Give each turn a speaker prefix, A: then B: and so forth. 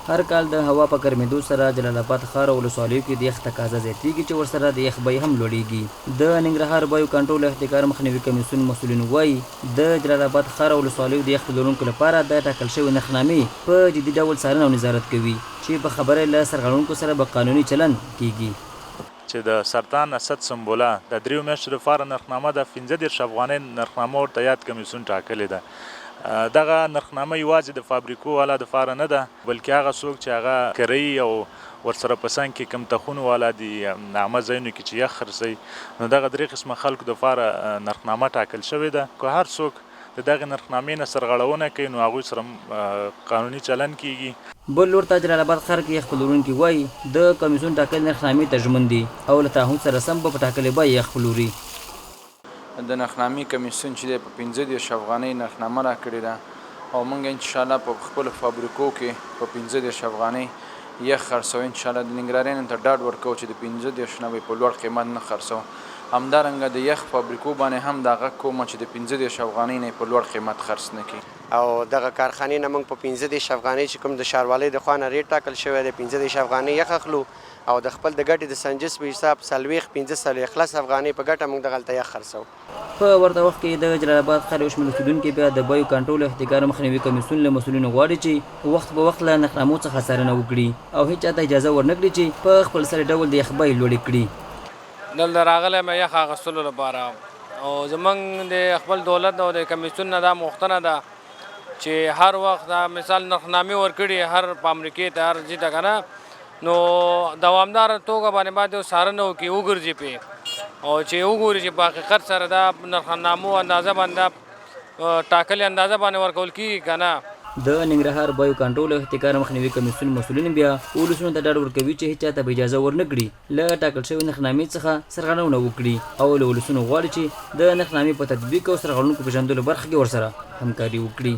A: هر کال د هوا په ګرمېدو سره جلال آباد ښار او ولسوالیو کې د یخ تقاضا زیاتېږي چې ورسره د یخ بیې هم لوړېږي. د ننګرهار بیو کنټرول او احتکار مخنیوي کمیسیون مسؤلین وایي د جلال آباد ښار او ولسوالیو د یخ پلورونکو لپاره د ټاکل شوې نرخنامې په جدي ډول څارنه او نظارت کوي چې په خبره له سرغړونکو سره به قانوني چلند کیږي.
B: چې د سرطان اسد سمبوله د 3 میاشتو لپاره نرخنامه د 15 افغانۍ نرخنامه ورته یاد کمیسیون ټاکلې ده. دغه نرخنامه یوازې د فابریکو والا دپاره نه ده بلکې هغه څوک چې هغه کرایي او ورسره په څنګ کې کم تخونو والا دي عامه ځایونو کې چې یخ خرڅوي نو دغه درې قسمه خلکو دپاره نرخنامه ټاکل شوې ده. که هر څوک د دغې نرخنامې نه سرغړونه کوي نو هغوی سره قانوني چلند کیږي.
A: بل لور ته جلال آباد ښار کې یخ پلورونکي وایي د کمیسیون ټاکل نرخنامې ته ژمن دي او له تعهد سره سم به په ټاکلې بیې یخ پلوري.
C: د نرخنامې کمیسیون چې دی په 15 افغانۍ نرخنامه راکړې ده او موږ انشاءالله په خپلو فابریکو کې په 15 افغانۍ یخ خرڅوو. انشاءالله د ننګرهاریانو ته ډاډ ورکوو چې د 15 نه به په لوړ قیمت نه خرڅوو. همدارنګه د یخ فابریکو باندې هم دا غږ کوم چې د 15 افغانۍ نه په لوړ قیمت خرڅ نه کړي
D: او دغه کارخانې نه موږ په 15 افغانۍ چې کوم د ښاروالۍ د خوا نه ریټ ټاکل شوی دی 15 افغانۍ یخ اخلو او د خپل د ګټې د سنجش په حساب 15 افغانۍ په ګټه موږ دغلته یخ خرڅوو.
A: په ورته وخت کې د جلال آباد ښار یو شمېر اوسېدونکي بیا د بیو کنټرول او احتکار مخنیوي کمیسیون له مسؤلینو غواړي چې وخت په وخت له نرخنامو څخه څارنه وکړي او هیڅ چاته اجازه ورنکړي چې په خپل سري ډول د یخ بیې لوړې کړي.
E: دلته راغلی یم یخ اخیستلو لپاره او زموږ د خپل دولت او د کمیسیون نه دا غوښتنه ده چې هر وخت دا مثال نرخنامې ورکړي هر په امریکې ته هر ځای ته که نه نو دوامداره توګه باندې باید څارنه وکړي وګرځي پې او چې وګوري چې په حقیقت سره دا نرخنامو اندازه باندې ټاکلې اندازه باندې ورکول کېږي که نه.
A: د ننګرهار بیو کنټرول او احتکار مخنیوي کمیسیون مسؤلین بیا ولسونو ته ډاډ ورکوي چې هیڅ چاته به اجازه ورنکړي له ټاکل شوې نرخنامې څخه سرغړونه وکړي او له ولسونو غواړي چې د نرخنامې په تطبیق او سرغړونکو پېژندلو برخه کې ورسره همکاري وکړي.